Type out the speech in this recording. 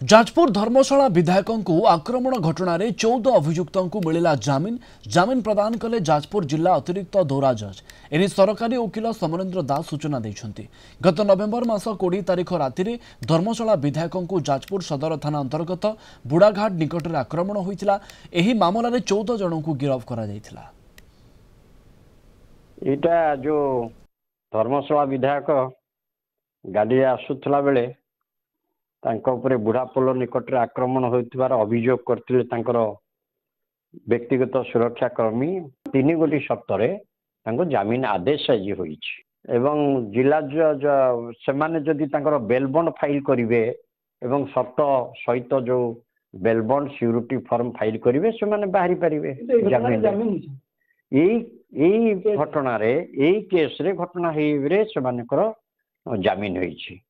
जाजपुर धर्मशाला विधायकों को आक्रमण घटना 14 अभियुक्तों को मिला जामिन जामिन प्रदान कले जाजपुर जिला अतिरिक्त दौरा जज एने सरकारी वकिल समरेन्द्र दास सूचना देते। गत नवेम्बर मास 20 तारिख राति धर्मशाला विधायकों को जाजपुर सदर थाना अंतर्गत बुढ़ाघाट निकट में आक्रमण होता। मामलें 14 जन को गिरफ्त कर जो धर्मशाला विधायक गाड़ी आसुला बेले बुढ़ा पोल निकट में आक्रमण होइतिबार अभियोग करथिले व्यक्तिगत सुरक्षा कर्मी 3 गोटी सप्ताहे जामिन आदेश आज होइछि एवं जिला जज सेमाने जदि बेल बॉन्ड फाइल करिवे एवं सत सहित जो bail bond security form file करिवे से माने बाहरी परिवे जामिन घटना रे केस रे घटना हे रे से मानकर जामिन होइछि।